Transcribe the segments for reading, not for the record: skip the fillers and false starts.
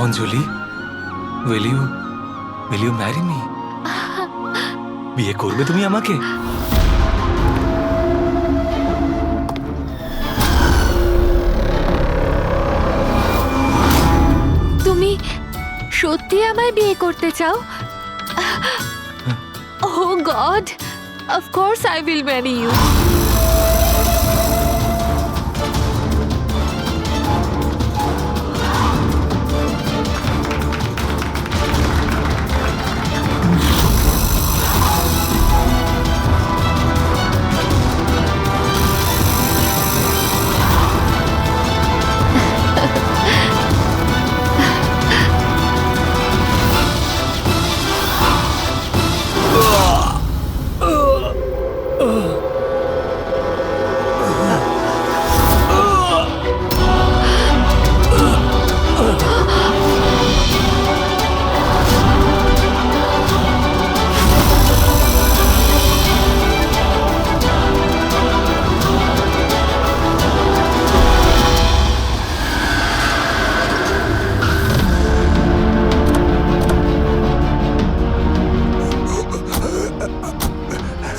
Anjali, will you marry me? বিয়ে করবে তুমি আমাকে? তুমি সত্যি আমায় বিয়ে করতে চাও? Oh God, of course I will marry you.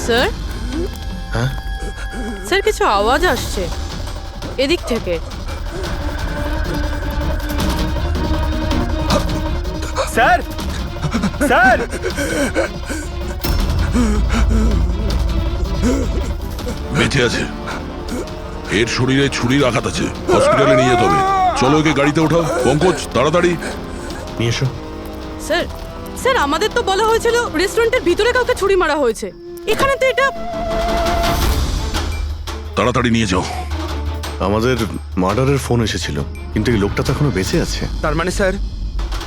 Sir, sir কিছু আওয়াজ আসছে এদিক থেকে। স্যার, স্যার, বেঁচে আছে। এর শরীরে ছুরির আঘাত আছে, হসপিটালে নিয়ে যেতে হবে। চলো ওকে গাড়িতে ওঠাও। পঙ্কজ, তাড়াতাড়ি নিয়ে এসো। স্যার, স্যার আমাদের তো বলা হয়েছিল রেস্টুরেন্টের ভিতরে কাউকে ছুরি মারা হয়েছে, এখানে তো এটা। তাড়াতাড়ি নিয়ে যাও। আমাদের মার্ডারের ফোন এসেছিল, কিন্তু এই লোকটা তো এখনো বেঁচে আছে। তার মানে স্যার,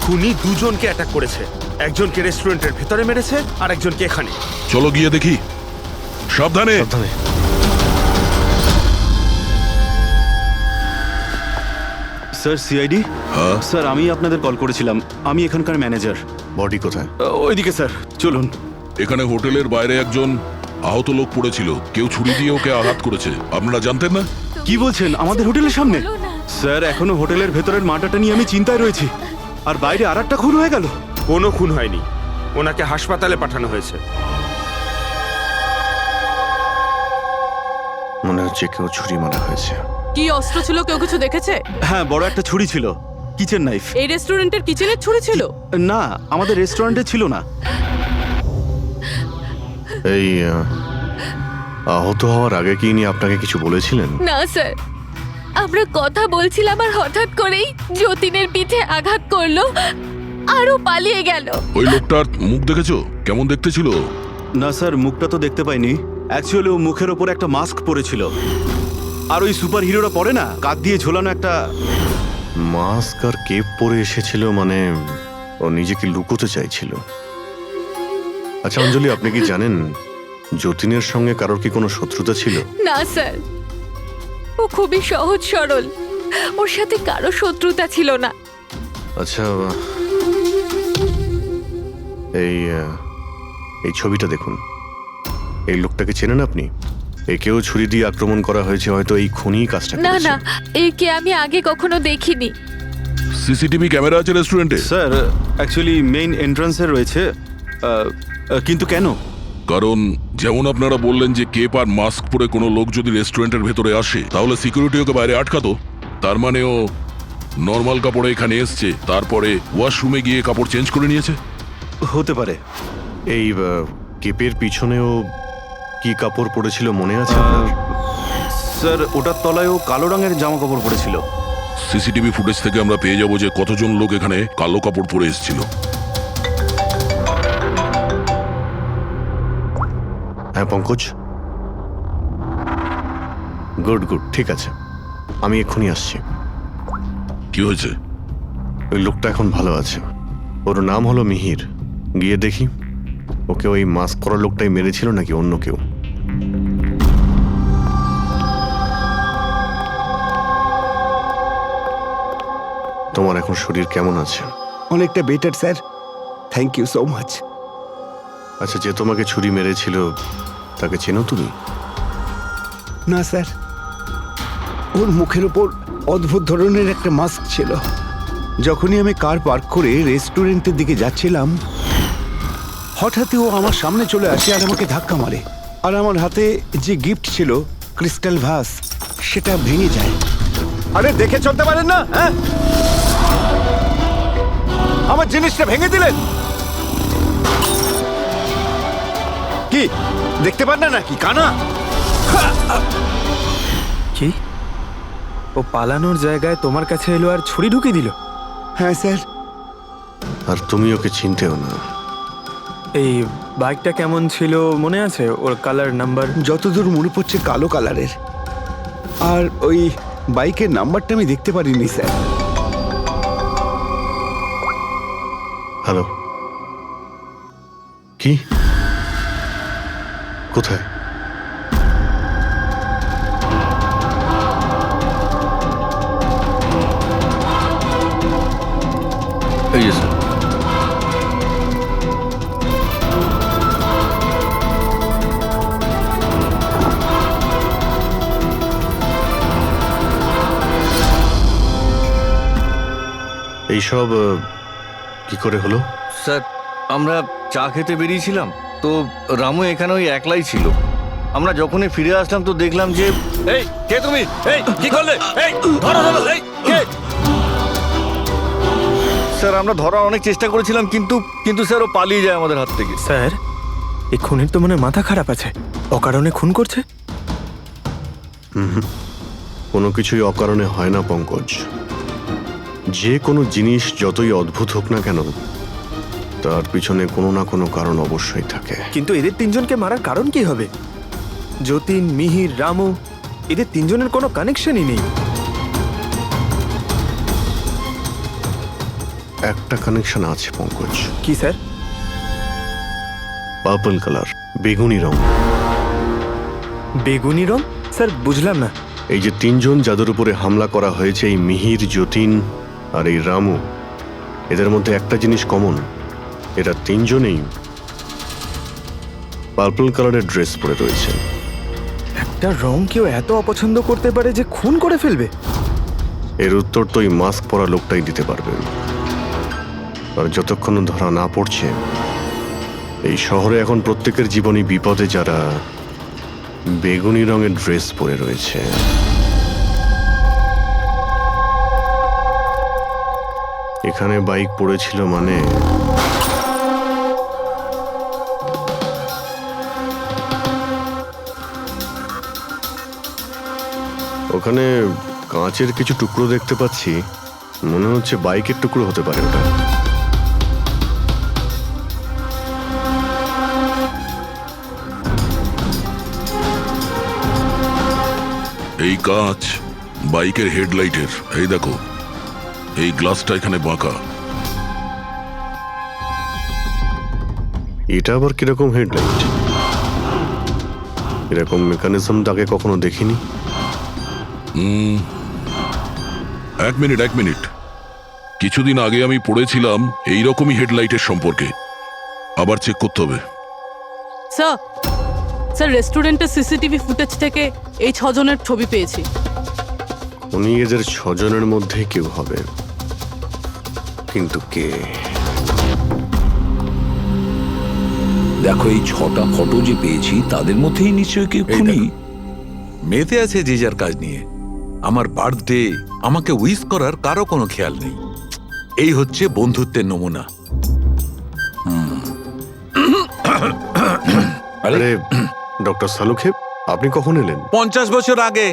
খুনি দুজনকে অ্যাটাক করেছে। একজনকে রেস্টুরেন্টের ভেতরে মেরেছে আর একজনকে এখানে। চলো গিয়ে দেখি। সাবধানে। সাবধানে। Sir, CID. হ্যাঁ? স্যার, আমি আপনাদের কল করেছিলাম। আমি এখানকার ম্যানেজার। বডি কোথায়? ওইদিকে স্যার, চলুন। এখানে হোটেলের বাইরে একজন আহত লোক পড়েছিল। কেউ ছুরি দিয়ে ওকে আঘাত করেছে। আপনারা জানতেন না? কি বলছেন? আমাদের হোটেলের সামনে? বলো না। স্যার, এখনো হোটেলের ভেতরের মাটাটা নিয়ে আমি চিন্তায় রয়েছি। আর বাইরে আর একটা খুন হয়ে গেল। কোনো খুন হয়নি, ওনাকে হাসপাতালে পাঠানো হয়েছে। মনে হচ্ছে কেউ ছুরি মারা হয়েছে। কি অস্ত্র ছিল, কেউ কিছু দেখেছে? হ্যাঁ, বড় একটা ছুরি ছিল, কিচেন নাইফ। এই রেস্টুরেন্টের কিচেনের ছুরি ছিল? না, আমাদের রেস্টুরেন্টে ছিল না। এই আহত হওয়ার আগে কি ইনি আপনাকে কিছু বলেছিলেন? না স্যার, আমরা কথা বলছিলাম আর হঠাৎ করেই যতীনের পিঠে আঘাত করলো আরও পালিয়ে গেল। ওই লোকটার মুখ দেখেছো? কেমন দেখতে ছিল? না স্যার, মুখটা তো দেখতে পাইনি। অ্যাকচুয়ালি ও মুখের ওপর একটা মাস্ক পরেছিল। আর ওই সুপার হিরোরা পরে না, কাঁধ দিয়ে ঝোলানো একটা। মাস্ক আর কেপ পরে এসেছিল, মানে ও নিজেকে লুকোতে চাইছিল। আচ্ছা অঞ্জলি, আপনি কি জানেন যতীনের সঙ্গে কারোর কি কোনো শত্রুতা ছিল? না স্যার, ও খুবই সহজ সরল, ওর সাথে কারো শত্রুতা ছিল না। আচ্ছা, এই ছবিটা দেখুন। এই লোকটাকে চেনেন আপনি? একেও ছুরি দিয়ে আক্রমণ করা হয়েছে, হয়তো এই খুনি কাজটা না করেছে। না, একে আমি আগে কখনো দেখিনি। সিসিটিভি ক্যামেরা আছে রেস্টুরেন্টে? স্যার, অ্যাকচুয়ালি মেইন এন্ট্রান্সে রয়েছে। কিন্তু কেন? কারণ যেমন আপনারা বললেন যে কেপ আর মাস্ক পরে কোনো লোক যদি রেস্টুরেন্টের ভেতরে আসে, তাহলে সিকিউরিটি ওকে বাইরে আটকাতো। তার মানে ও নর্মাল কাপড়ে এখানে এসছে, তারপরে ওয়াশরুমে গিয়ে কাপড় চেঞ্জ করে নিয়েছে। হতে পারে। এই কেপের পিছনেও কি কাপড় পরেছিল মনে আছে আপনার? স্যার, ওটার তলায় ও কালো রঙের জামা কাপড় পরেছিল। সিসিটিভি ফুটেজ থেকে আমরা পেয়ে যাবো যে কতজন লোক এখানে কালো কাপড় পরে এসেছিল। হ্যাঁ পঙ্কজ, গুড গুড, ঠিক আছে, আমি এক্ষুনি আসছি। কি হয়েছে? ওই লোকটা এখন ভালো আছে। ওর নাম হলো মিহির। গিয়ে দেখি ওকে ওই মাস্ক পরা লোকটাই মেরেছিল নাকি অন্য কেউ। তোমার এখন শরীর কেমন আছে? অনেকটা better sir, thank you so much. আচ্ছা, যে তোমাকে ছুরি মেরেছিল তাকে চেনো তুমি? না স্যার, ওর মুখের ওপর অদ্ভুত ধরনের একটা মাস্ক ছিল। যখনই আমি কার পার্ক করে রেস্টুরেন্টের দিকে যাচ্ছিলাম হঠাৎই ও আমার সামনে চলে আসে আর আমাকে ধাক্কা মারে আর আমার হাতে যে গিফট ছিল ক্রিস্টাল ভাস সেটা ভেঙে যায়। আরে দেখে চলতে পারেন না, হ্যাঁ? আমার জিনিসটা ভেঙে দিলেন কি? দেখতে পান না নাকি কানা? কি ও পালানোর জায়গায় তোমার কাছে এলো আর ছুরি ঢুকিয়ে দিল? হ্যাঁ স্যার। আর তুমি ওকে চিনতেও না। এই বাইকটা কেমন ছিল মনে আছে? ওর কালার, নাম্বার? যতদূর মনে পড়ছে কালো কালারের, আর ওই বাইকের নাম্বারটা আমি দেখতে পারিনি স্যার। হ্যালো, কি? কোথায়? এই যে স্যার। এইসব কি করে হলো? স্যার, আমরা চা খেতে বেরিয়েছিলাম তো রামু এখানে ওই একলাই ছিল। আমরা যখনই ফিরে আসলাম তো দেখলাম যে এই কে তুমি? এই কি করলে? এই ধরো ধরো, এই কে? স্যার আমরা ধরার অনেক চেষ্টা করেছিলাম কিন্তু স্যার ও পালিয়ে যায় আমাদের হাত থেকে। স্যার, এই খুনের তো মনে হয় মাথা খারাপ আছে, অকারণে খুন করছে। কোনো কিছুই অকারণে হয় না পঙ্কজ। যে কোনো জিনিস যতই অদ্ভুত হোক না কেন, তার পিছনে কোনো না কোনো কারণ অবশ্যই থাকে। কিন্তু এদের তিনজনকে মারার কারণ কি হবে? যতীন, মিহির, রামু, এদের তিনজনের কোনো কানেকশনই নেই। একটা কানেকশন আছে পঙ্কজ। কি স্যার? পার্পল কালার, বেগুনি রং। বেগুনি রং? স্যার বুঝলাম না। এই যে তিনজন যাদের উপরে হামলা করা হয়েছে, এই মিহির, যতীন আর এই রামু, এদের মধ্যে একটা জিনিস কমন, এরা তিনজনেই পার্পল কালারের ড্রেস পরে রয়েছে। একটা রং কেউ এত অপছন্দ করতে পারে যে খুন করে ফেলবে? এর উত্তর তো এই মাস্ক পরা লোকটাই দিতে পারবে। আর যতক্ষণ ধরা না পড়ছে, এই শহরে এখন প্রত্যেকের জীবনই বিপদে যারা বেগুনি রঙের ড্রেস পরে রয়েছে। এখানে বাইক পড়েছিল মানে ওখানে কাঁচের কিছু টুকরো দেখতে পাচ্ছি, মনে হচ্ছে বাইকের টুকরো হতে পারে ওটা। এই কাঁচ বাইকের হেডলাইটের। এই দেখো, এই গ্লাসটা এখানে বাঁকা। এটা আবার কিরকম হেডলাইট? এরকম মেকানিজম আগে কখনো দেখিনি। এক মিনিট। কিছুদিন আগে আমি পড়েছিলাম এইরকমই হেডলাইটের সম্পর্কে। আবার চেক করতে হবে। স্যার রেস্টুরেন্টের সিসিটিভি ফুটেজ থেকে এই 6 জনের ছবি পেয়েছি। উনি এদের 6 জনের মধ্যে কেউ হবে, কিন্তু কে? দেখো, এই 6টা ফটো যে পেয়েছি তাদের মধ্যেই নিশ্চয়ই কেউ খুনি। মেতে আছে যে যার কাজ নিয়ে। আমার বার্থডে, আমাকে উইশ করার কারো কোনো খেয়াল নেই। এই হচ্ছে বন্ধুত্বের নমুনা। আরে ডক্টর সালুখে, আপনি কখন এলেন? 50 বছর আগে।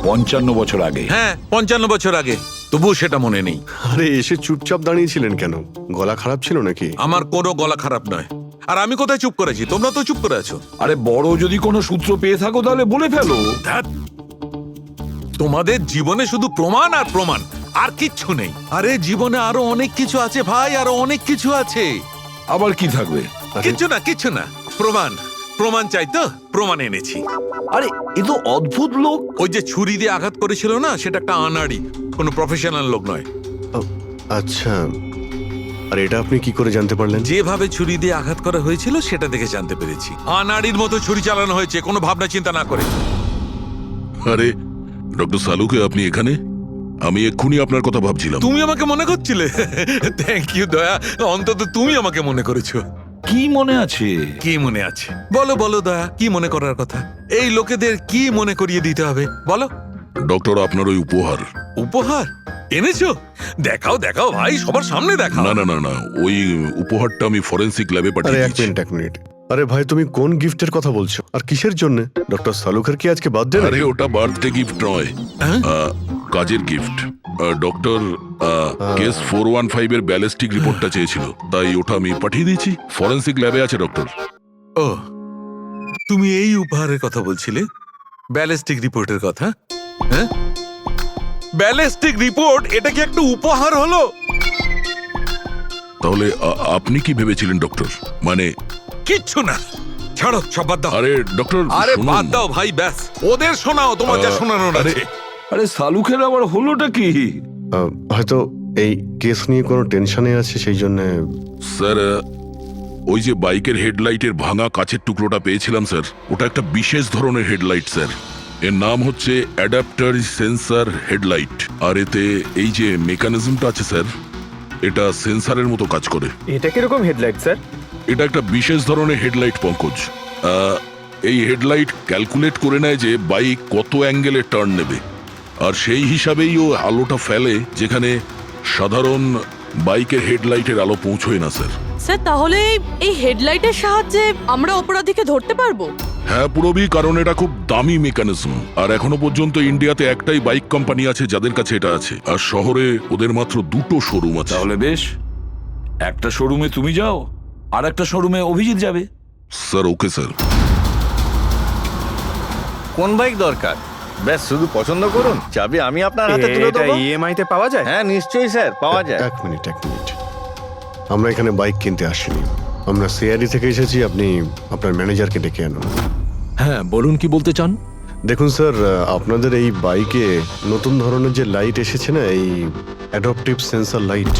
55 বছর আগে। হ্যাঁ, 55 বছর আগে। তবুও সেটা মনে নেই। আরে এসে চুপচাপ দাঁড়িয়েছিলেন কেন? গলা খারাপ ছিল নাকি? আমার কোনো গলা খারাপ নয়। আর আমি কোথায় চুপ করেছি? তোমরা তো চুপ করে আছো। আরে বড় যদি কোনো সূত্র পেয়ে থাকো তাহলে বলে ফেলো। ধ্যাৎ, তোমাদের জীবনে শুধু প্রমাণ আর প্রমাণ, আর কিচ্ছু নেই। আরে জীবনে আরো অনেক কিছু আছে ভাই, আরো অনেক কিছু আছে। আবার কি থাকবে? কিচ্ছু না। প্রমাণ চাই তো, প্রমাণ এনেছি। আরে এ তো অদ্ভুত লোক। ওই যে ছুরি দিয়ে আঘাত করেছিল না, সেটা একটা আনাড়ি, কোনো প্রফেশনাল লোক নয়। আচ্ছা, আর এটা আপনি কি করে জানতে পারলেন? যেভাবে ছুরি দিয়ে আঘাত করা হয়েছিল সেটা দেখে জানতে পেরেছি। আনাড়ির মতো ছুরি চালানো হয়েছে, কোনো ভাবনা চিন্তা না করে। আরে ডক্টর সালুকে, আপনি এখানে? আমি এক্ষুনি আপনার কথা ভাবছিলাম। তুমি আমাকে মনে করছিলে? থ্যাংক ইউ দয়া, অন্তত তুমি আমাকে মনে করেছো। কি মনে আছে? কি মনে আছে বলো বলো দয়া, কি মনে করার কথা? এই লোকেদের কি মনে করিয়ে দিতে হবে বলো। ডক্টর, আপনার ওই উপহার। উপহার এনেছো? দেখাও দেখাও ভাই, সবার সামনে দেখাও। না না না না, ওই উপহারটা আমি ফরেন্সিক ল্যাবে আরে পাঠিয়ে এক দিয়েছি। মিনিট এক মিনিট, আরে ভাই তুমি কোন গিফটের কথা বলছো আর কিসের জন্য? ডক্টর সালুখার কি আজকে বার্থডে? আরে ওটা বার্থডে গিফট নয়, হ্যাঁ? কাজের গিফট। ডক্টর কেস 415 এর ব্যালিস্টিক রিপোর্টটা চেয়েছিল, তাই ওটা আমি পাঠিয়ে দিয়েছি। ফরেন্সিক ল্যাবে আছে ডক্টর। ও, তুমি এই উপহারের কথা বলছিলে? ব্যালিস্টিক রিপোর্টের কথা? হ্যাঁ, ব্যালিস্টিক রিপোর্ট, এটা কি একটা উপহার হলো? তাহলে আপনি কি ভেবেছিলেন ডক্টর? মানে কিচ্ছু না, ছাড়ো সব বাদ দাও। আরে ডক্টর, আরে শুনুন। বাদ দাও ভাই, ব্যাস ওদের শোনাও তোমার যা শোনানোর আরে, আছে। আরে সালুখের আবার হলোটা কি? হয়তো এই কেস নিয়ে কোনো টেনশনে আছে সেই জন্য। স্যার, ওই যে বাইকের হেডলাইটের ভাঙা কাচের টুকরোটা পেয়েছিলাম স্যার, ওটা একটা বিশেষ ধরনের হেডলাইট স্যার। এর নাম হচ্ছে অ্যাডাপ্টার সেন্সর হেডলাইট। আর এতে এই যে মেকানিজমটা আছে স্যার, এটা সেন্সারের মতো কাজ করে। এটা কিরকম হেডলাইট স্যার? এটা একটা বিশেষ ধরনের হেডলাইট পঙ্কজ। এই হেডলাইট ক্যালকুলেট করে নেয় যে বাইক কত অ্যাঙ্গেলে টার্ন নেবে, আর সেই হিসাবেই ও আলোটা ফেলে যেখানে সাধারণ বাইকের হেডলাইটের আলো পৌঁছয় না স্যার। স্যার তাহলে এই হেডলাইটের সাহায্যে আমরা অপরাধীকে ধরতে পারবো? হ্যাঁ পুরবি, কারণ এটা খুব দামি মেকানিজম। আর এখনো পর্যন্ত ইন্ডিয়াতে একটাই বাইক কোম্পানি আছে যাদের কাছে এটা আছে, আর শহরে ওদের মাত্র 2টো শোরুম আছে। তাহলে বেশ, একটা শোরুমে তুমি যাও, আর একটা শোরুমে অভিজিৎ যাবে। Sir okay sir. কোন বাইক দরকার? ব্যাস শুধু পছন্দ করুন, চাবি আমি আপনার হাতে তুলে এটা দেবো। ইএমআই তে পাওয়া যায়? হ্যাঁ নিশ্চয়ই স্যার, পাওয়া যায়। এক মিনিট এক মিনিট, আমরা এখানে বাইক কিনতে আসিনি, আমরা সিআইডি থেকে এসেছি। আপনি আপনার ম্যানেজারকে ডেকে আনুন। হ্যাঁ বলুন, কি বলতে চান? দেখুন স্যার, আপনাদের এই বাইকে নতুন ধরনের যে লাইট এসেছে না, এই অ্যাডাপটিভ সেন্সর লাইট,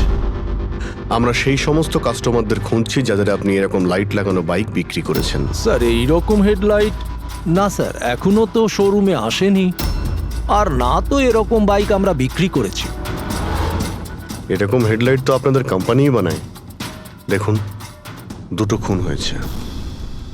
আমরা সেই সমস্ত কাস্টমারদের খুঁজছি যাদের আপনি এরকম লাইট লাগানো বাইক বিক্রি করেছেন। স্যার এই রকম হেডলাইট না স্যার, এখনো তো শোরুমে আসেনি, আর না তো এরকম বাইক আমরা বিক্রি করেছি। এরকম হেডলাইট তো আপনাদের কোম্পানিই বানায়। দেখুন, 2টো খুন হয়েছে,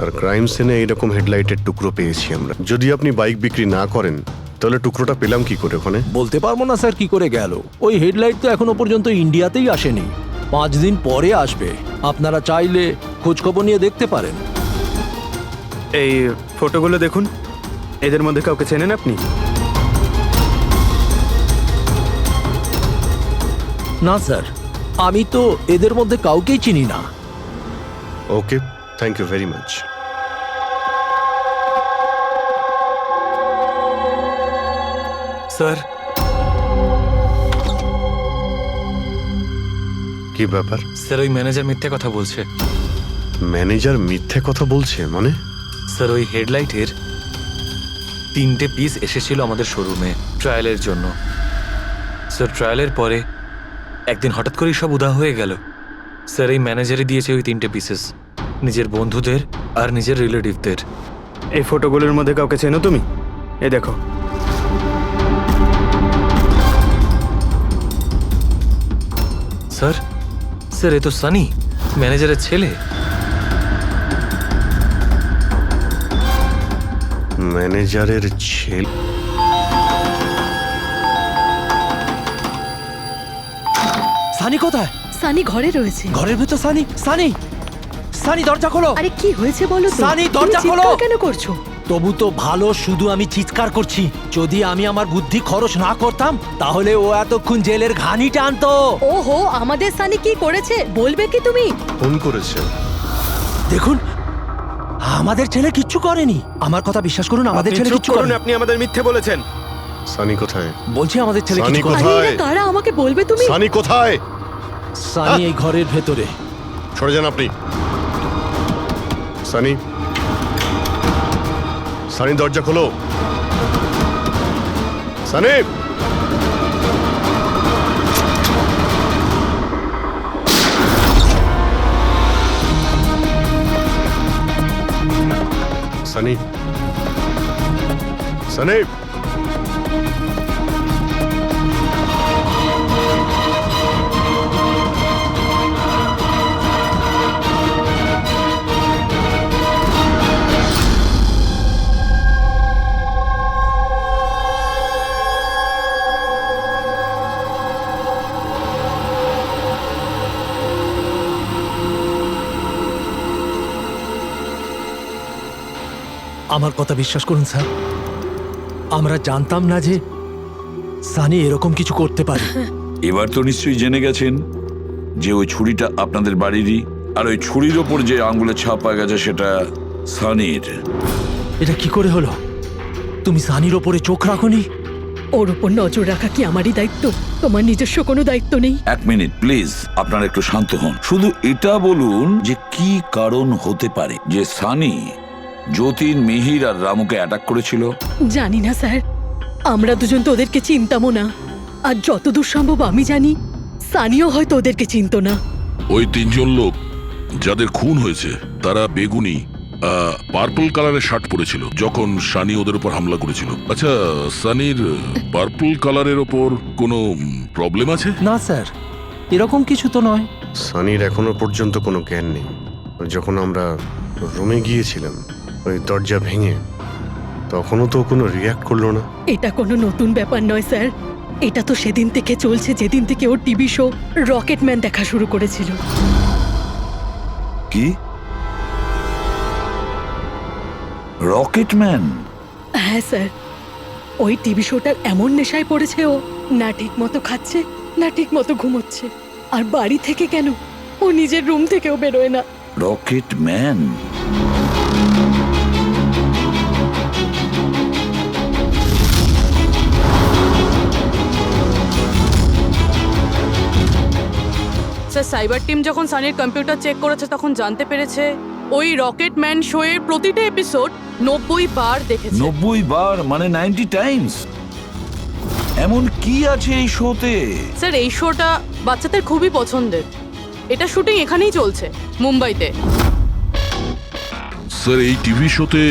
আর ক্রাইম সিনে এইরকম হেডলাইটের টুকরো পেয়েছি আমরা। যদি আপনি বাইক বিক্রি না করেন তাহলে টুকরোটা পেলাম কি করে ওখানে? বলতে পারবো না স্যার কি করে গেল। ওই হেডলাইট তো এখনো পর্যন্ত ইন্ডিয়াতেই আসেনি, 5 দিন পরে আসবে। আপনারা চাইলে খোঁজখবর নিয়ে দেখতে পারেন। এই ফটোগুলো দেখুন, এদের মধ্যে কাউকে চেনেন আপনি? না স্যার, আমি তো এদের মধ্যে কাউকেই চিনি না। Okay, thank you very much. Sir কি ব্যাপার? স্যার ওই ম্যানেজার মিথ্যে কথা বলছে। ম্যানেজার মিথ্যে কথা বলছে মানে? স্যার ওই হেডলাইটের 3টে পিস এসেছিল আমাদের শোরুমে ট্রায়ালের জন্য। স্যার ট্রায়ালের পরে একদিন হঠাৎ করেই সব উধাও হয়ে গেল। স্যার এই ম্যানেজারই দিয়েছে ওই 3টে পিসেস, নিজের বন্ধুদের আর নিজের রিলেটিভদের। এই ফটোগুলোর মধ্যে কাউকে চেনো তুমি? এই দেখো। স্যার স্যার এ তো সানি, ম্যানেজারের ছেলে। ম্যানেজারের ছেলে? সানি কোথায়? সানি ঘরে রয়েছে। ঘরের ভেতর সানি? সানি, সানি দরজা খোলো। আরে কি হয়েছে বলো তো? সানি, দরজা তুমি খোলো। চিৎকার কেন করছো? তবু তো ভালো, শুধু আমি চিৎকার করছি। যদি আমি আমার বুদ্ধি খরচ না করতাম তাহলে ও এতক্ষণ জেলের ঘানি টানতো। ওহো, আমাদের সানি কি করেছে বলবে কি তুমি? ফোন করেছে। দেখুন, আমাদের ছেলে কিচ্ছু করেনি। আমার কথা বিশ্বাস করুন, আমাদের আপনি ছেলে চুপ কিচ্ছু করুন, করেনি। আপনি আমাদের মিথ্যে বলেছেন। সানি কোথায়? বলছি আমাদের ছেলে সানি কিছু করেনি। কোথায়? আরে এরা কারা আমাকে বলবে তুমি? সানি কোথায়? সানি এই ঘরের ভেতরে। সরে যান আপনি। সানি, সানি দরজা খোলো। সানি, সানি, সানি। আমার কথা বিশ্বাস করুন স্যার, আমরা জানতাম না যে সানি এরকম কিছু করতে পারে। এবার তো নিশ্চয়ই জেনে গেছেন যে ওই ছুরিটা আপনাদের বাড়িরই, আর ওই ছুরির ওপর যে আঙ্গুলের ছাপ পাওয়া গেছে সেটা সানির। এটা কি করে হলো? তুমি সানির ওপরে চোখ রাখোনি? ওর উপর নজর রাখা কি আমারই দায়িত্ব? তোমার নিজস্ব কোনো দায়িত্ব নেই? এক মিনিট প্লিজ, আপনারা একটু শান্ত হন। শুধু এটা বলুন যে কি কারণ হতে পারে যে সানি যতীন, মিহির আর রামুকে অ্যাটাক করেছিল। জানি না স্যার, আমরা দুজন তো ওদেরকে চিনতামও না। আর যতদূর সম্ভব আমি জানি সানিও হয়তো ওদেরকে চিনতো না। ওই তিনজন লোক যাদের খুন হয়েছে তারা বেগুনি পার্পল কালারের শার্ট পরেছিল যখন সানি ওদের উপর হামলা করেছিল। আচ্ছা, সানির পার্পল কালারের ওপর কোনো প্রবলেম আছে? না স্যার, এরকম কিছু তো নয়। সানির এখনো পর্যন্ত কোনো জ্ঞান নেই। যখন আমরা রুমে গিয়েছিলাম ওই দরজা ভেঙে, তখনও তো কোনো রিয়াক্ট করলো না। এটা কোনো নতুন ব্যাপার নয় স্যার, এটা তো সেদিন থেকে চলছে যেদিন থেকে ওর টিভি শো রকেটম্যান দেখা শুরু করেছিল। কি? রকেটম্যান? হ্যাঁ স্যার, ওই টিভি শোটার এমন নেশায় পড়েছে ও, না ঠিক মতো খাচ্ছে না ঠিক মতো ঘুমোচ্ছে। আর বাড়ি থেকে কেন, ও নিজের রুম থেকেও বেরোয় না। রকেটম্যান? স্যার, সাইবার টিম যখন সানির কম্পিউটার চেক করেছে তখন জানতে পেরেছে ওই রকেটম্যান শো এর প্রতিটা এপিসোড 90 বার দেখেছে। 90 বার মানে 90 টাইমস? এমন কি আছে এই শোতে? স্যার, এই শোটা বাচ্চাদের খুবই পছন্দের। এটা শুটিং এখানেই চলছে, মুম্বাইতে। স্যার, এই টিভি শোতে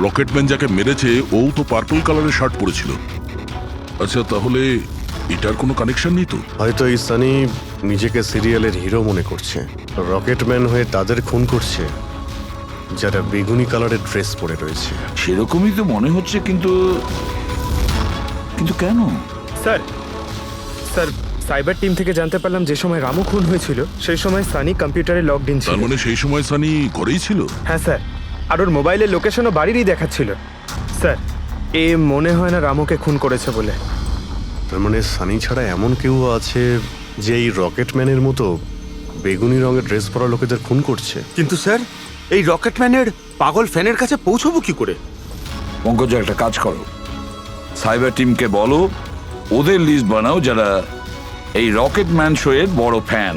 রকেটম্যান যাকে মেরেছে ও তো পার্পল কালারের শার্ট পরেছিল। আচ্ছা, তাহলে এটার কোনো কানেকশন নেই তো? হয়তো এই সানি নিজেকে সিরিয়ালের হিরো মনে করছে, রকেটম্যান হয়ে তাদের খুন করছে যারা বেগুনি কালারের ড্রেস পরে রয়েছে। সেরকমই তো মনে হচ্ছে, কিন্তু কিন্তু কেন? স্যার, সাইবার টিম থেকে জানতে পারলাম যে সময় রামু খুন হয়েছিল সেই সময় সানি কম্পিউটারে লগড ইন ছিল। তার মানে সেই সময় সানি ঘরেই ছিল? হ্যাঁ স্যার, আর ওর মোবাইলের লোকেশনও বাড়িরই দেখাচ্ছিল। স্যার, এ মনে হয় না রামুকে খুন করেছে বলে। তার মানে সানি ছাড়া এমন কেউ আছে যে এই রকেটম্যানের মতো বেগুনি রঙের ড্রেস পরা লোকেদের খুন করছে। কিন্তু স্যার, এই রকেটম্যানের পাগল ফ্যানের কাছে পৌঁছবো কি করে? পঙ্কজ, একটা কাজ করো, সাইবার টিমকে বলো ওদের লিস্ট বানাও যারা এই রকেটম্যান শো এর বড় ফ্যান,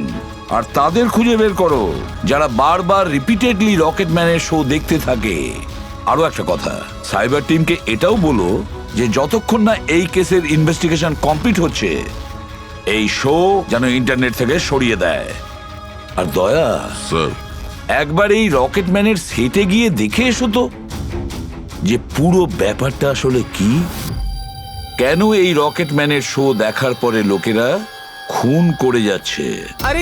আর তাদের খুঁজে বের করো যারা বারবার রিপিটেডলি রকেটম্যানের শো দেখতে থাকে। আরো একটা কথা, সাইবার টিমকে এটাও বলো যে যতক্ষণ না এই কেসের ইনভেস্টিগেশন কমপ্লিট হচ্ছে এই শো যেন ইন্টারনেট থেকে সরিয়ে দেয়। আর দয়া স্যার, একবার এই রকেটম্যানের সেটে গিয়ে দেখে এসো তো যে পুরো ব্যাপারটা আসলে কি, কেন এই রকেটম্যানের শো দেখার পরে লোকেরা খুন করে যাচ্ছে। আরে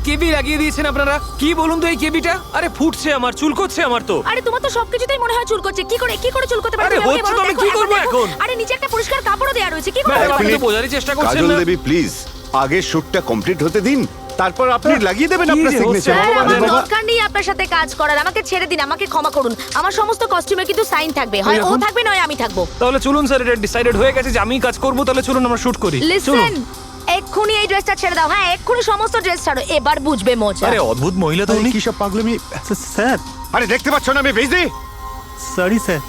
কেবি লাগিয়ে দিয়েছেন আপনারা। কি বলুন তো এই কেবিটা? আরে ফুটছে আমার, চুলকোচ্ছে আমার তো। আরে তোমার তো সবকিছুতেই মনে হয় চুল করছে। কি করে চুল করতে পারে? আরে হচ্ছে তো, আমি কি করবো এখন? আরে নিচে একটা পরিষ্কার কাপড়ও দেয়া রয়েছে, কি করে? আপনি তো বোঝারই চেষ্টা করছেন কাজল না। দেবী প্লিজ, আগে শুটটা কমপ্লিট হতে দিন, তারপর আপনি লাগিয়ে দেবেন কি আপনার রে, সিগনেচার। স্যার, আমার দরকার নেই আপনার সাথে কাজ করার। আমাকে ছেড়ে দিন, আমাকে ক্ষমা করুন। আমার সমস্ত কস্টিউমে কিন্তু সাইন থাকবে, হয় ও থাকবে নয় আমি থাকবো। তাহলে চলুন স্যার, এটা ডিসাইডেড হয়ে গেছে যে আমিই কাজ করবো। তাহলে চলুন আমরা শুট করি। লিসেন, এক্ষুনি এই ড্রেসটা ছেড়ে দাও। হ্যাঁ, এক্ষুনি সমস্ত ড্রেস ছাড়ো, এবার বুঝবে মজা। আরে অদ্ভুত মহিলা তো উনি। কি সব পাগলামি স্যার? আরে দেখতে পাচ্ছ না আমি ভেজে? সরি স্যার,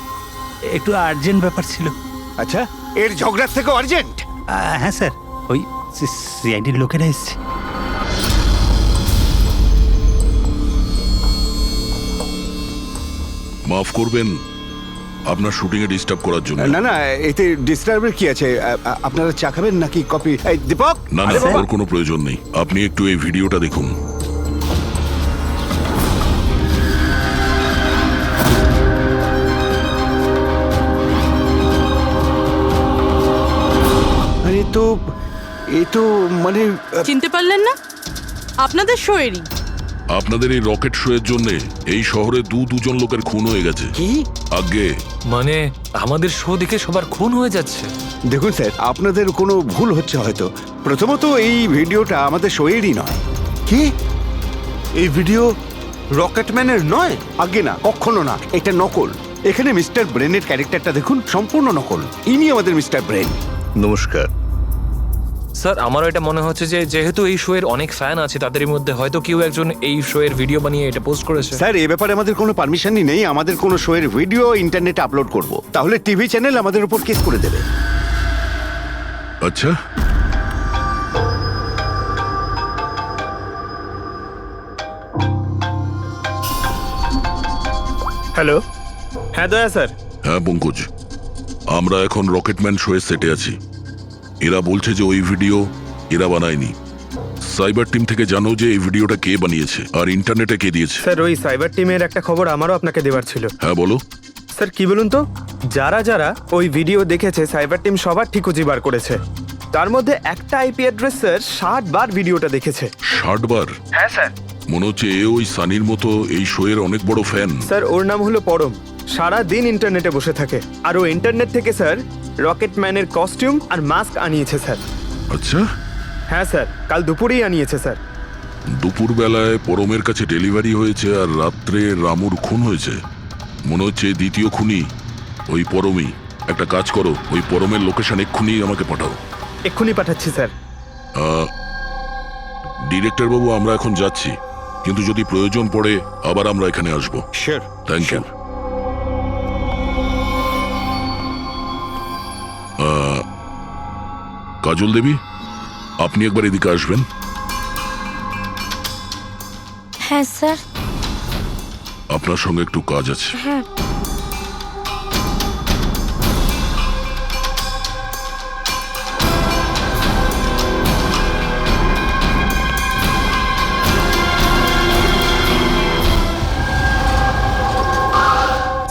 একটু আর্জেন্ট ব্যাপার ছিল। আচ্ছা, এর ঝগড়ার থেকে আর্জেন্ট? হ্যাঁ স্যার, ওই সিআইডির লোকেরা এসছে। মাফ করবেন আপনার শুটিং এ ডিস্টার্ব করার জন্য। না না, এতে ডিস্টার্বের কি আছে? আপনারা চা খাবেন নাকি কফি? এই দীপক, না না, ওর কোনো প্রয়োজন নেই। আপনি একটু এই ভিডিওটা দেখুন। আরে এ তো মানে চিনতে পারলেন না? আপনাদের শোয়েরই। আপনাদের এই রকেট শো এর জন্য এই শহরে দুজন লোকের খুন হয়ে গেছে। কি? আগে মানে আমাদের শো দেখে সবার খুন হয়ে যাচ্ছে? দেখুন স্যার, আপনাদের কোনো ভুল হচ্ছে হয়তো। প্রথমত এই ভিডিওটা আমাদের শোয়েরই নয়। কি? এই ভিডিও রকেটম্যানের নয়? আগে না, কখনো না, এটা নকল। এখানে মিস্টার ব্রেনের ক্যারেক্টারটা দেখুন, সম্পূর্ণ নকল। ইনি আমাদের মিস্টার ব্রেন। নমস্কার। স্যার আমারও এটা মনে হচ্ছে যে যেহেতু এই শো এর অনেক ফ্যান আছে, তাদের মধ্যে হয়তো কেউ একজন এই শো এর ভিডিও বানিয়ে এটা পোস্ট করেছে। স্যার, এ ব্যাপারে আমাদের কোনো পারমিশনই নেই। আমাদের কোনো শোয়ের ভিডিও ইন্টারনেটে আপলোড করব, তাহলে টিভি চ্যানেল আমাদের উপর কেস করে দেবে। আচ্ছা, হ্যালো, হ্যাঁ দয়া স্যার। হ্যাঁ পঙ্কজ, আমরা এখন রকেটম্যান শোয়ে সেটে আছি। এরা বলছে যে ওই ভিডিও এরা বানায়নি। সাইবার টিম থেকে জানো যে এই ভিডিওটা কে বানিয়েছে আর ইন্টারনেটে কে দিয়েছে? স্যার, ওই সাইবার টিমের একটা খবর আমারও আপনাকে দেওয়ার ছিল। হ্যাঁ বলো। স্যার কি বলুন তো, যারা যারা ওই ভিডিও দেখেছে সাইবার টিম সবার ঠিকুজি বার করেছে। তার মধ্যে একটা আইপি অ্যাড্রেস স্যার 60 বার ভিডিওটা দেখেছে। 60 বার? হ্যাঁ স্যার। মনে হচ্ছে এ ওই সানির মতো এই শোয়ের অনেক বড় ফ্যান। স্যার ওর নাম হলো পরম। সারা দিন ইন্টারনেটে বসে থাকে, আর ও ইন্টারনেট থেকে স্যার রকেটম্যানের কস্টিউম আর মাস্ক আনিয়েছে স্যার। আচ্ছা। হ্যাঁ স্যার, কাল দুপুরেই আনিয়েছে স্যার। দুপুর বেলায় পরমের কাছে ডেলিভারি হয়েছে আর রাত্রে রামুর খুন হয়েছে। মনে হচ্ছে দ্বিতীয় খুনি ওই পরমই। একটা কাজ করো, ওই পরমের লোকেশন এক্ষুনি আমাকে পাঠাও। এক্ষুনি পাঠাচ্ছি স্যার। ডিরেক্টর বাবু, আমরা এখন যাচ্ছি, কিন্তু যদি প্রয়োজন পড়ে আবার আমরা এখানে আসবো। Sure. Thank you. Kajal Devi, আপনি একবার এদিকে আসবেন। হ্যাঁ স্যার। আপনার সঙ্গে একটু কাজ আছে। হ্যাঁ।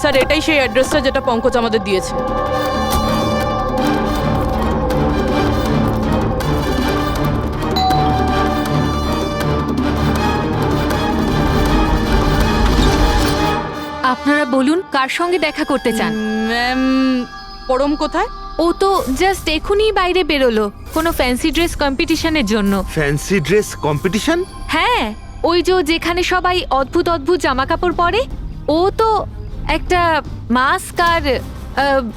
স্যার, এটাই সেই অ্যাড্রেসটা যেটা পঙ্কজ আমাদের দিয়েছে। আপনারা বলুন কার সঙ্গে দেখা করতে চান? ম্যাম, পরম কোথায়? ও তো জাস্ট এখনই বাইরে বেরোলো কোনো ফ্যান্সি ড্রেস কম্পিটিশনের জন্য। Fancy dress competition? হ্যাঁ, ওই যে যেখানে সবাই অদ্ভুত অদ্ভুত জামা কাপড় পরে, ও তো একটা মাস্ক আর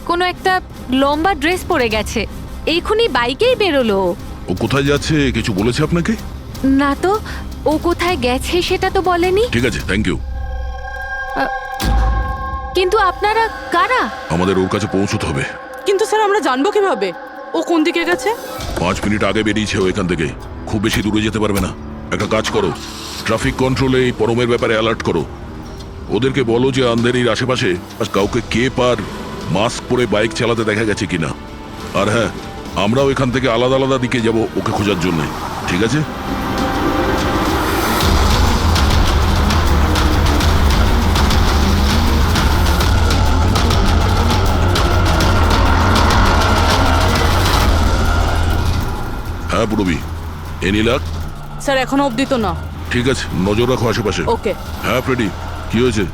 কোনো একটা লম্বা ড্রেস পরে গেছে। এখনই বাইকেই বেরোলো। ও কোথায় যাচ্ছে কিছু বলেছে আপনাকে? না তো, ও কোথায় গেছে সেটা তো বলেনি। ঠিক আছে, থ্যাংক ইউ। কিন্তু আপনারা কারা? আমাদের ওর কাছে পৌঁছতে হবে। কিন্তু স্যার আমরা জানবো কিভাবে ও কোন দিকে গেছে? 5 মিনিট আগে বেরিয়েছে ও এখান থেকে। খুব বেশি দূরে যেতে পারবে না। একটা কাজ করো, ট্রাফিক কন্ট্রোলে এই পরমের ব্যাপারে অ্যালার্ট করো। ওদেরকে বলো যে আন্ধেরির আশেপাশে কাউকে কেপ আর মাস্ক পরে বাইক চালাতে দেখা গেছে কিনা। আর হ্যাঁ, আমরাও এখান থেকে আলাদা আলাদা দিকে যাব ওকে খোঁজার জন্য। ঠিক আছে? হ্যাঁ পুরবি, এনি লাক? স্যার এখনো অবধি তো না। ঠিক আছে, নজর রাখো আশেপাশে। ওকে। হ্যাঁ ফ্রেডি, কি হয়েছে?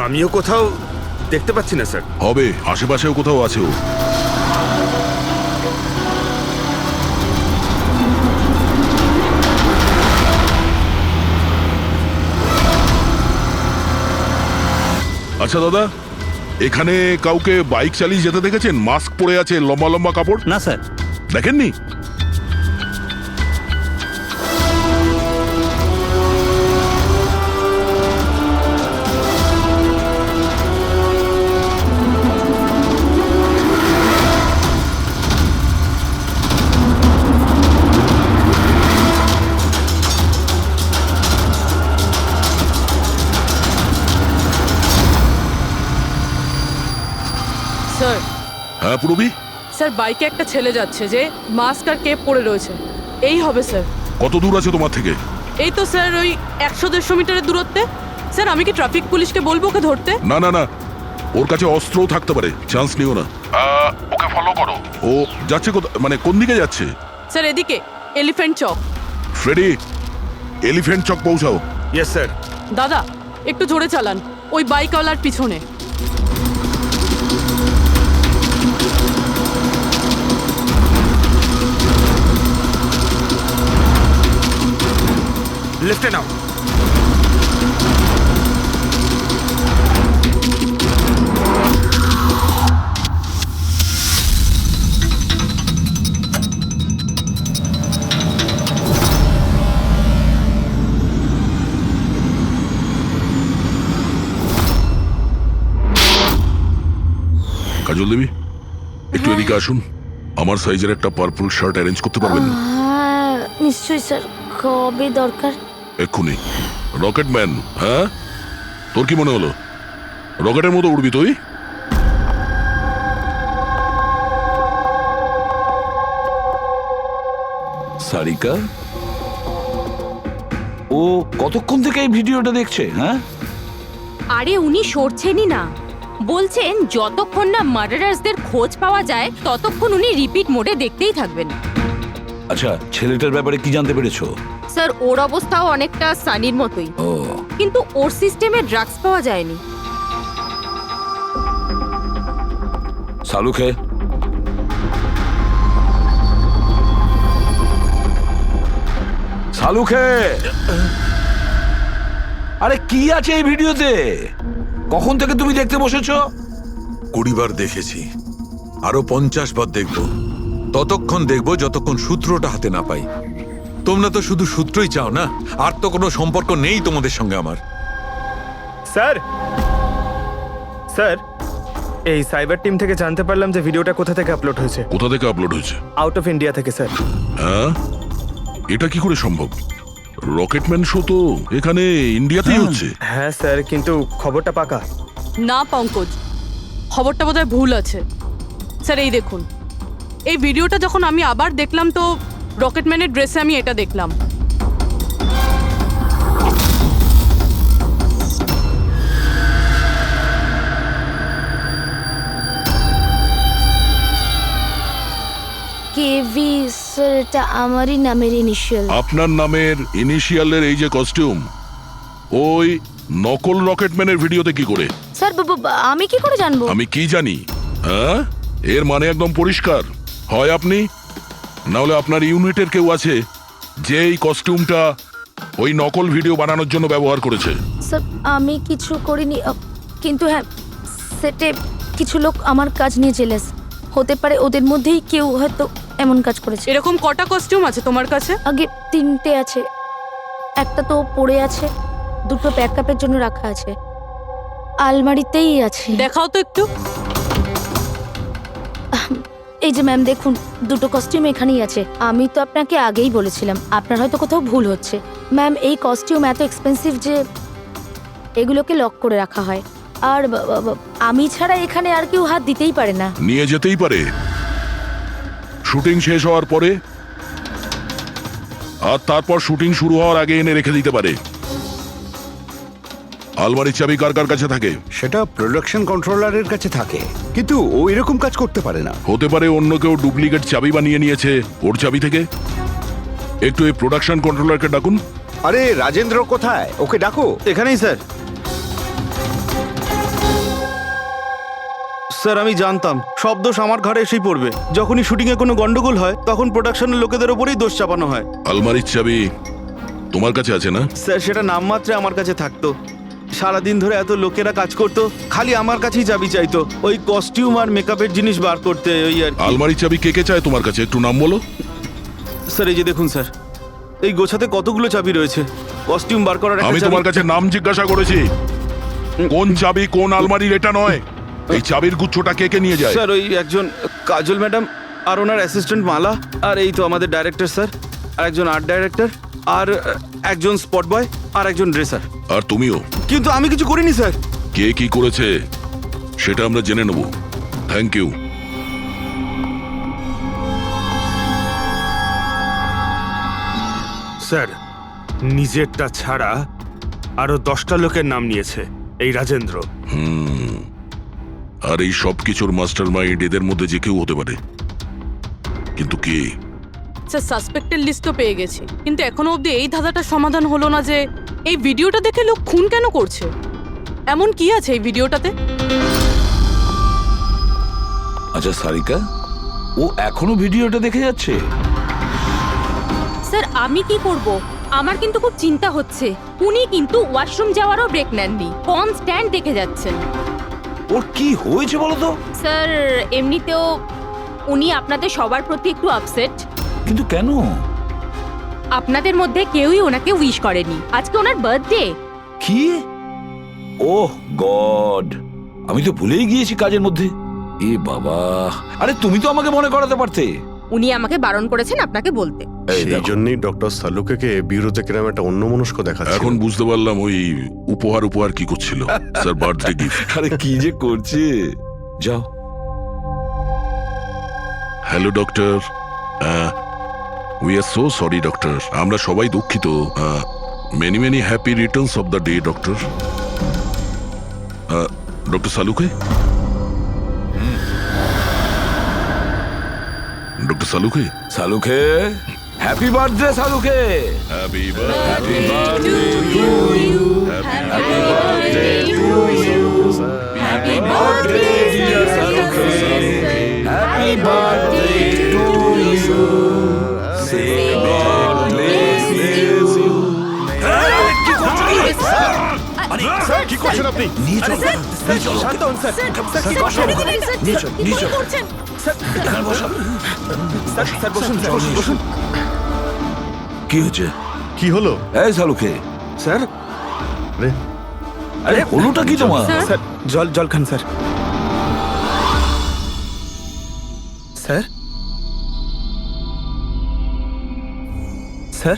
আমিও কোথাও দেখতে পাচ্ছি না স্যার। হবে, আশেপাশেও কোথাও আছে ও। আচ্ছা দাদা, এখানে কাউকে বাইক চালিয়ে যেতে দেখেছেন? মাস্ক পরে আছে, লম্বা লম্বা কাপড়? না স্যার। দেখেননি? স্যার। হ্যাঁ পুরবি? স্যার, বাইকে একটা ছেলে যাচ্ছে যে মাস্ক আর কেপ পরে রয়েছে। এই হবে স্যার। কত দূর আছে তোমার থেকে? এই তো স্যার, ওই 100-150 মিটারের দূরত্বে। স্যার, আমি কি ট্রাফিক পুলিশকে বলবো ওকে ধরতে? না না না, ওর কাছে অস্ত্রও থাকতে পারে, চান্স নিও না। ওকে ফলো করো। ও যাচ্ছে মানে কোন দিকে যাচ্ছে? স্যার এদিকে, elephant Chowk. Freddie, elephant Chowk পৌঁছাও। Yes sir. দাদা একটু জোরে চালান, ওই বাইকওয়ালার পিছনে। লেফটে নাও। কাজল দেবী একটু এদিকে আসুন, আমার সাইজের একটা পার্পল শার্ট অ্যারেঞ্জ করতে পারবেন? হ্যাঁ নিশ্চয়ই স্যার, কবে দরকার? এক্ষুনি। রকেটম্যান, হ্যাঁ তোর কি মনে হলো রকেটের মতো উড়বি তুই? সারিকা, ও কতক্ষণ থেকে এই ভিডিওটা দেখছে? হ্যাঁ, আরে উনি সরছেনই না, বলছেন যতক্ষণ না মার্ডারার্সদের খোঁজ পাওয়া যায় ততক্ষণ উনি রিপিট মোডে দেখতেই থাকবেন। আচ্ছা, ছেলেটার ব্যাপারে কি জানতে পেরেছো? স্যার ওর অবস্থাও অনেকটা সানির মতোই, ও, কিন্তু ওর সিস্টেমে ড্রাগস পাওয়া যায়নি। সালুখে, সালুখে, আরে কি আছে এই ভিডিওতে? কখন থেকে তুমি দেখতে বসেছো? 20 বার দেখেছি, আরো 50 বার দেখবো। ততক্ষণ দেখবো যতক্ষণ সূত্রটা হাতে না পাই। তোমরা তো শুধু সূত্রই চাও না, আর তো কোনো সম্পর্ক নেই তোমাদের সঙ্গে আমার। স্যার, স্যার, এই সাইবার টিম থেকে জানতে পারলাম যে ভিডিওটা কোথা থেকে আপলোড হয়েছে। কোথা থেকে আপলোড হয়েছে? আউট অফ ইন্ডিয়া থেকে স্যার। হ্যাঁ, এটা কি করে সম্ভব? রকেটম্যান শো তো এখানে ইন্ডিয়াতেই হচ্ছে। হ্যাঁ স্যার, কিন্তু খবরটা পাকা। না পঙ্কজ, খবরটা বোধহয় ভুল আছে। স্যার এই দেখুন, এই ভিডিওটা যখন আমি আবার দেখলাম তো রকেটম্যানের ড্রেসে আমি এটা দেখলাম। কেভি স্যার, এটা আমারই নামের ইনিশিয়াল। আপনার নামের ইনিশিয়ালের এই যে কস্টিউম, ওই নকল রকেটম্যানের ভিডিওতে কি করে? স্যার আমি কি করে জানবো? আমি কি জানি? হ্যাঁ, এর মানে একদম পরিষ্কার, হয় আপনি না হলে আপনার ইউনিটের কেউ আছে যে এই কস্টিউমটা ওই নকল ভিডিও বানানোর জন্য ব্যবহার করেছে। স্যার আমি কিছু করিনি, কিন্তু হ্যাঁ সেটে কিছু লোক আমার কাজ নিয়ে জেলেস। হতে পারে ওদের মধ্যেই কেউ হয়তো এমন কাজ করেছে। এরকম কটা কস্টিউম আছে তোমার কাছে? আগে 3টে আছে, একটা তো পড়ে আছে, 2টো ব্যাকআপের জন্য রাখা আছে, আলমারিতেই আছে। দেখাও তো একটু। এই যে ম্যাম দেখুন, 2টো কস্টিউম এখানেই আছে। আমি তো আপনাকে আগেই বলেছিলাম, আপনার হয়তো কোথাও ভুল হচ্ছে। ম্যাম এই কস্টিউম এত এক্সপেন্সিভ যে এগুলোকে লক করে রাখা হয়, আর আমি ছাড়া এখানে আর কেউ হাত দিতেই পারে না। নিয়ে যেতেই পারে শুটিং শেষ হওয়ার পরে, আর তারপর শুটিং শুরু হওয়ার আগে এনে রেখে দিতে পারে। আলমারির চাবি কার কার কাছে থাকে? সেটা প্রোডাকশন কন্ট্রোলারের কাছে থাকে, কিন্তু ও এরকম কাজ করতে পারে না। হতে পারে অন্য কেউ ডুপ্লিকেট চাবি বানিয়ে নিয়েছে ওর চাবি থেকে। একটু এই প্রোডাকশন কন্ট্রোলারকে ডাকুন। আরে রাজেন্দ্র কোথায়? ওকে ডাকো। এখানেই স্যার। স্যার আমি জানতাম সব দোষ আমার ঘাড়ে এসেই পড়বে। যখনই শুটিংয়ে কোনো গন্ডগোল হয় তখন প্রোডাকশনের লোকেদের ওপরেই দোষ চাপানো হয়। আলমারির চাবি তোমার কাছে আছে না? স্যার সেটা নামমাত্রে আমার কাছে থাকতো। সারাদিন ধরে এত লোকেরা কাজ করতো, খালি আমার কাছেই চাবি চাইতো, ওই কস্টিউম আর মেকআপের জিনিস বার করতে, ওই আর কি। আলমারির চাবি কে কে চায় তোমার কাছে? একটু নাম বলো। স্যার এই যে দেখুন স্যার, এই গোছাতে কতগুলো চাবি রয়েছে। কস্টিউম বার করার একটা আমি তোমার কাছে নাম জিজ্ঞাসা করেছি, কোন চাবি কোন আলমারির এটা নয়। এই চাবির গুচ্ছটা কে কে নিয়ে যায়? স্যার ওই একজন কাজল ম্যাডাম আর ওনার অ্যাসিস্ট্যান্ট মালা, আর এই তো আমাদের ডাইরেক্টর স্যার, আর একজন আর্ট ডাইরেক্টর, আর একজন স্পট বয়, আর একজন ড্রেসার। আর তুমিও? কিন্তু আমি কিছু করিনি স্যার। কে কি করেছে সেটা আমরা জেনে নেব। Thank you. স্যার, নিজেরটা ছাড়া আরো 10টা লোকের নাম নিয়েছে এই রাজেন্দ্র। আর এই সব কিছুর মাস্টার মাইন্ড এদের মধ্যে যে কেউ হতে পারে, কিন্তু কে? স্যার সাসপেক্টেড লিস্ট তো পেয়ে গেছি, কিন্তু এখনো অবধি এই ধাঁধাটার সমাধান হলো না যে এই ভিডিওটা দেখে লোক খুন কেন করছে। এমন কি আছে এই ভিডিওটাতে? আচ্ছা সারিকা, ও এখনো ভিডিওটা দেখে যাচ্ছে? স্যার আমি কি করব, আমার কিন্তু খুব চিন্তা হচ্ছে। উনি কিন্তু ওয়াশরুম যাওয়ারও ব্রেক নেননি, কনস্ট্যান্ট দেখে যাচ্ছেন। ওর কি হয়েছে বলো তো? স্যার এমনিতেও উনি আপনাদের সবার প্রতি একটু আপসেট। কিন্তু কেন? আপনাদের মধ্যে কেউই ওনাকে উইশ করেনি। আজকে ওনার বার্থডে। কি? ওহ গড, আমি তো ভুলেই গিয়েছি কাজের মধ্যে। এ বাবা, আরে তুমি তো আমাকে মনে করাতে পারতে। উনি আমাকে বারণ করেছেন আপনাকে বলতে। সেই জন্যই ডক্টর সালুকে বিউরোতে কিরম একটা অন্যমনস্ক দেখাচ্ছে। এখন বুঝতে পারলাম ওই উপহার কি করছিল। Sir, birthday gift. আরে কি যে করছে, যাও। Hello doctor, we are so sorry doctor, আমরা সবাই দুঃখিত। Many many happy returns of the day doctor. Doctor Saluke, doctor Saluke, Saluke, happy birthday Saluke. Happy happy birthday to you, happy birthday to you, happy birthday dear Saluke, happy birthday to you, say God bless you. Sir, কি করছেন আপনি? নিয়ে চল, নিয়ে চল, শান্ত হন, sir. Sir, কি করছেন? নিয়ে চল, নিয়ে চল। স্যার, বসুন। স্যার, স্যার, বসুন, স্যার, বসুন। কি হচ্ছে? কি হলো? এই সালুকে, স্যার, আরে আরে হলোটা কি তোমার? স্যার, জল খান স্যার। স্যার, স্যার,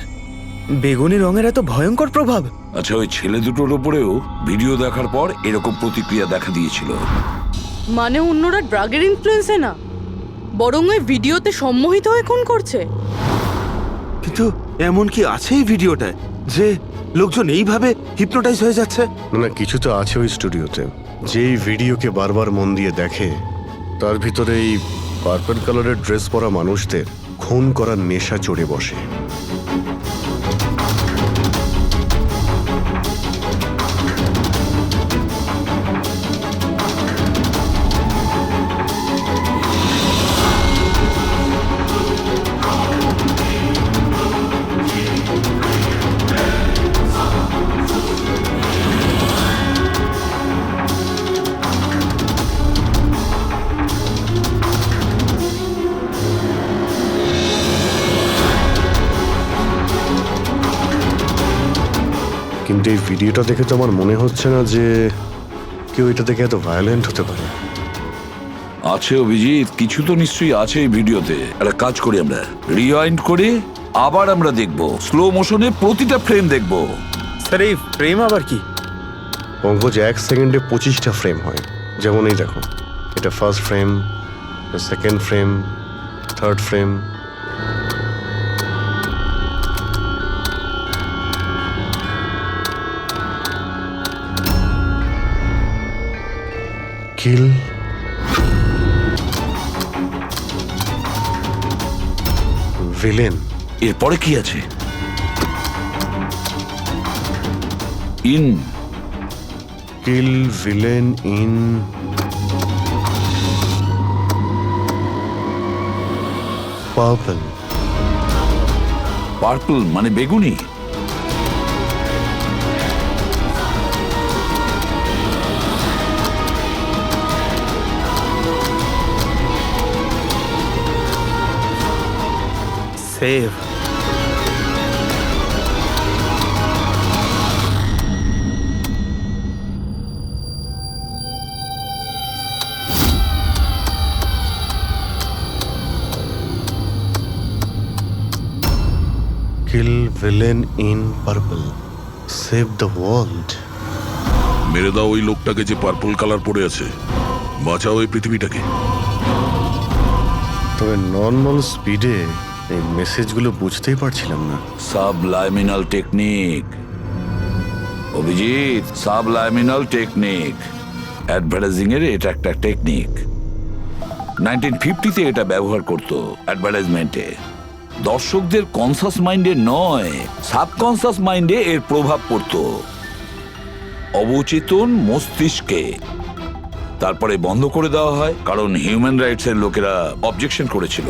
বেগুনি রঙের এত ভয়ঙ্কর প্রভাব। আচ্ছা, ওই ছেলে দুটোর ওপরেও ভিডিও দেখার পর এরকম প্রতিক্রিয়া দেখা দিয়েছিল। মানে অন্যরা ড্রাগের ইনফ্লুয়েন্সে না, বরং ওই ভিডিওতে সম্মোহিত হয়ে খুন করছে। কিন্তু এমন কি আছে এই ভিডিওটায় যে লোকজন এইভাবে হিপনোটাইজ হয়ে যাচ্ছে? না, কিছু তো আছে ওই স্টুডিওতে। যেই ভিডিওকে বারবার মন দিয়ে দেখে, তার ভিতরে এই পার্পল কালারের ড্রেস পরা মানুষদের খুন করার নেশা চড়ে বসে। কিন্তু এই ভিডিওটা দেখে তো আমার মনে হচ্ছে না যে কেউ এটা দেখে এত ভায়োলেন্ট হতে পারে। আছে অভিজিৎ, কিছু তো নিশ্চয়ই আছে এই ভিডিওতে। একটা কাজ করি, আমরা রিওয়াইন্ড করে আবার আমরা দেখব, স্লো মোশনে প্রতিটা ফ্রেম দেখব। স্যার, এই ফ্রেম আবার কি? পঙ্কজ, 1 সেকেন্ডে 25টা ফ্রেম হয়। যেমন এই দেখো, এটা first frame, second frame, third frame. Kill, villain. এরপরে কি আছে? In, kill, villain, in, purple. Purple মানে বেগুনি। Save. Kill, villain, in, purple, save the world. মেরে দাও ওই লোকটাকে যে পার্পল কালার পরে আছে, বাঁচাও এই পৃথিবীটাকে। তবে নর্মাল স্পিডে এই মেসেজগুলো বুঝতেই পারছিলাম না। সাবলাইমিনাল টেকনিক অভিজিৎ, সাবলাইমিনাল টেকনিক। অ্যাডভার্টাইজিং এর এটা একটা টেকনিক। 1950-তে এটা ব্যবহার করতো অ্যাডভার্টাইজমেন্টে। দর্শকদের কনসাস মাইন্ডে নয়, সাবকনসাস মাইন্ডে এর প্রভাব পড়তো, অবচেতন মস্তিষ্কে। তারপরে বন্ধ করে দেওয়া হয়, কারণ হিউম্যান রাইটস এর লোকেরা অবজেকশন করেছিল।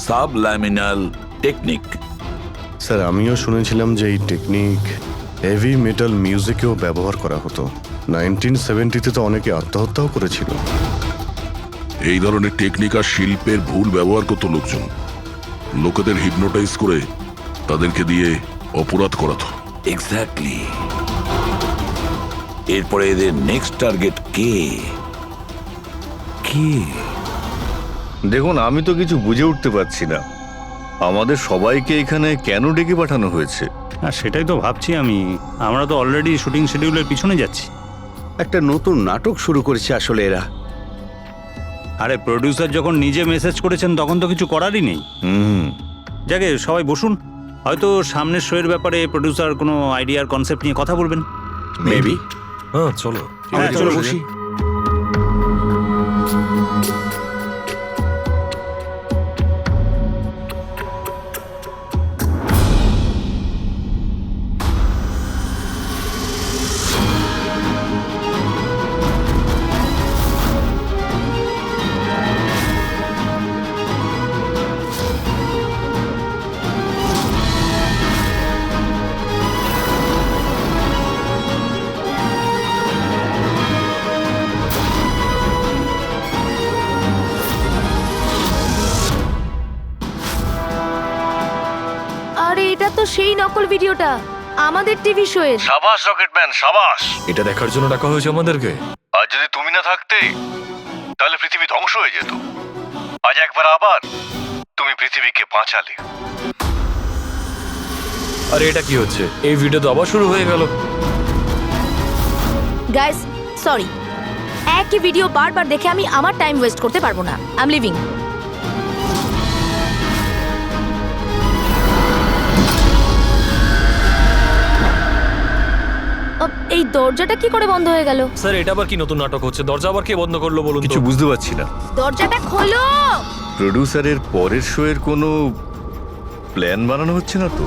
সাবলাইমিনাল টেকনিক। স্যার, আমিও শুনেছিলাম যে এই টেকনিক হেভি মেটাল মিউজিকেও ব্যবহার করা হতো। 1970-তে তো অনেকে আত্মহত্যাও করেছিল। এই ধরনের টেকনিক আর শিল্পের ভুল ব্যবহার করতো লোকজন। লোকেদের হিপনোটাইজ করে তাদেরকে দিয়ে অপরাধ করাতো। এক্স্যাক্টলি। এরপরে এদের নেক্সট টার্গেট কে? দেখুন, আমি তো কিছু বুঝে উঠতে পারছি না আমাদের সবাইকে এখানে কেন ডেকে পাঠানো হয়েছে। আর সেটাই তো ভাবছি আমি। আমরা তো অলরেডি শুটিং শিডিউলের পিছনে যাচ্ছি। একটা নতুন নাটক শুরু করেছে আসলে এরা। আরে প্রডিউসার যখন নিজে মেসেজ করেছেন তখন তো কিছু করারই নেই। যাকে সবাই বসুন, হয়তো সামনের শোয়ের ব্যাপারে প্রডিউসার কোনো আইডিয়ার কনসেপ্ট নিয়ে কথা বলবেন। মেবি। হ্যাঁ চলো। হ্যাঁ চলো বসি। আরে এটা তো সেই নকল ভিডিওটা আমাদের টিভি শোয়ের। সাবাস রকেটম্যান, সাবাস। এটা দেখার জন্য ডাকা হয়েছে আমাদেরকে। আর যদি তুমি না থাকতে তাহলে পৃথিবী ধ্বংস হয়ে যেত। আজ একবার আবার তুমি পৃথিবীকে বাঁচালে। আরে এটা কি হচ্ছে? এই ভিডিও তো আবার শুরু হয়ে গেল। গাইস সরি, একই ভিডিও বারবার দেখে আমি আমার টাইম ওয়েস্ট করতে পারবো না। I am living. এই দরজাটা কি করে বন্ধ হয়ে গেল? স্যার এটা আবার কি নতুন নাটক হচ্ছে? দরজা আবার কে বন্ধ করলো বলুন? কিছু বুঝতে পারছি না। দরজাটা খোলো। প্রডিউসারের পরের শোয়ের কোনো প্ল্যান বানানো হচ্ছে না তো?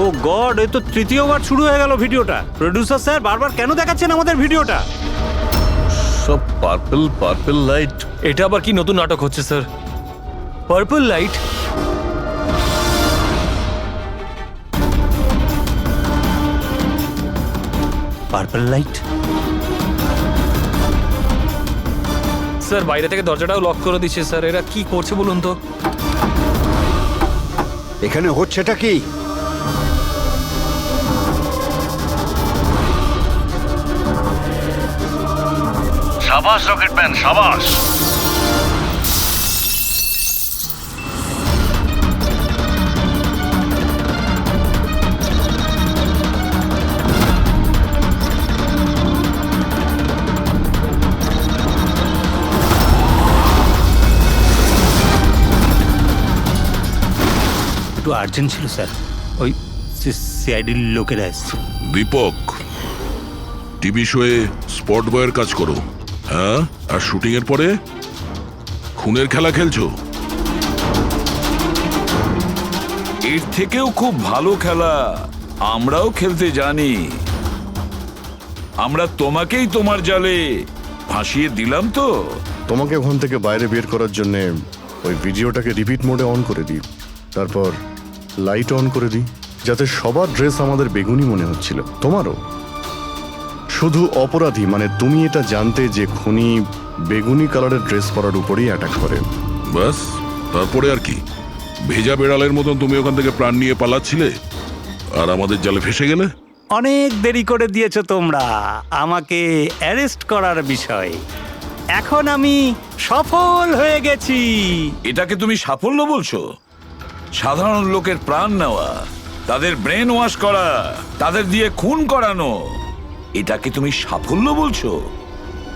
ও গড, এ তো তৃতীয়বার শুরু হয়ে গেল ভিডিওটা। প্রডিউসার স্যার বারবার কেন দেখাচ্ছেন আমাদের ভিডিওটা? সব পার্পল লাইট। এটা আবার কি নতুন নাটক হচ্ছে sir? Purple light? Purple light? Sir বাইরে থেকে দরজাটাও লক করে দিচ্ছে স্যার। এরা কি করছে বলুন তো? এখানে হচ্ছেটা কি? সাবাস রকেটম্যান, সাবাস। একটু আর্জেন্ট ছিল স্যার, ওই সিআইডির লোকেরা এসছে। দীপক, টিভি শোয়ে স্পট বয়ের কাজ করো, হ্যাঁ? আর শুটিং এর পরে খুনের খেলা খেলছো। এর থেকেও খুব ভালো খেলা আমরাও খেলতে জানি। আমরা তোমাকেই তোমার জালে ফাঁসিয়ে দিলাম তো। তোমাকে ওখান থেকে বাইরে বের করার জন্য ওই ভিডিওটাকে রিপিট মোডে অন করে দিই, তারপর লাইট অন করে দিই, যাতে সবার ড্রেস আমাদের বেগুনি মনে হচ্ছিল, তোমারও। শুধু অপরাধী মানে তুমি এটা জানতে যে খুনি বেগুনি কালারের ড্রেস পরার উপরেই অ্যাটাক করে। বাস, তারপরে আর কি? ভেজা বেড়ালের মতন তুমি ওখান থেকে প্রাণ নিয়ে পালাচ্ছিলে আর আমাদের জালে ফেসে গেলে। অনেক দেরি করে দিয়েছো তোমরা আমাকে অ্যারেস্ট করার বিষয়। এখন আমি সফল হয়ে গেছি। এটাকে তুমি সাফল্য বলছো? সাধারণ লোকের প্রাণ নেওয়া, তাদের ব্রেন ওয়াশ করা, তাদের দিয়ে খুন করানো, এটাকে তুমি সাফল্য বলছো?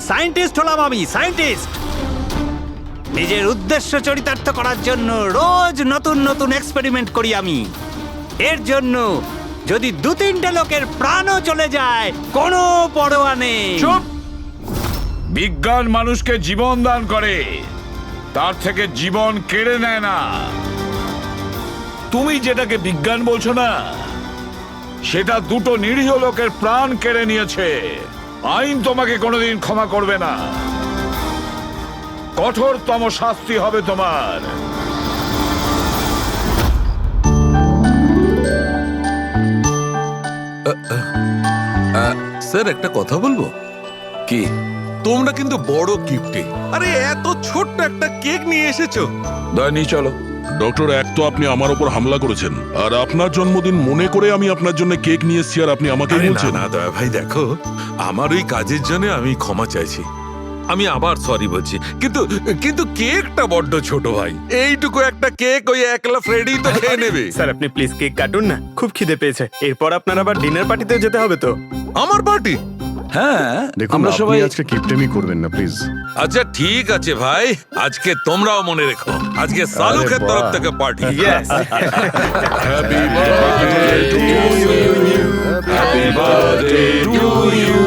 সায়েন্টিস্ট হলাম আমি, সায়েন্টিস্ট। নিজের উদ্দেশ্য চরিতার্থ করার জন্য রোজ নতুন নতুন এক্সপেরিমেন্ট করি আমি। এর জন্য যদি 2-3টে লোকের প্রাণও চলে যায় কোনো পরোয়া নেই। চুপ! বিজ্ঞান মানুষকে জীবন দান করে, তার থেকে জীবন কেড়ে নেয় না। তুমি যেটাকে বিজ্ঞান বলছো না, সেটা 2টো নিরীহ লোকের প্রাণ কেড়ে নিয়েছে। আইন তোমাকে কোনোদিন ক্ষমা করবে না। কঠোরতম শাস্তি হবে তোমার। স্যার একটা কথা বলবো কি? তোমরা কিন্তু বড় গিফটে, আরে এত ছোট্ট একটা কেক নিয়ে এসেছো। দয়নি চলো। ডক্টর, এক তো আপনি আমার উপর হামলা করেছেন, আর আপনার জন্মদিন মনে করে আমি আপনার জন্য কেক নিয়ে এসেছি, আর আপনি আমাকে আরে বলছেন। না দয়া ভাই, দেখো আমার ওই কাজের জন্য আমি ক্ষমা চাইছি। আমি আবার সরি বলছি, কিন্তু কিন্তু কেকটা বড্ড ছোট ভাই। এইটুকু একটা কেক ওই একলা ফ্রেডি তো খেয়ে নেবে। স্যার আপনি প্লিজ কেক কাটুন না, খুব খিদে পেয়েছে। এরপর আপনার আবার ডিনার পার্টিতে যেতে হবে তো। আমার পার্টি? হ্যাঁ, দেখুন আমরা আপনি সবাই আজকে কিপটেমি করবেন না প্লিজ। আচ্ছা ঠিক আছে ভাই, আজকে তোমরাও মনে রেখো, আজকে সালুকের বাহ। তরফ থেকে party. Yes. Happy birthday to you, happy birthday to you,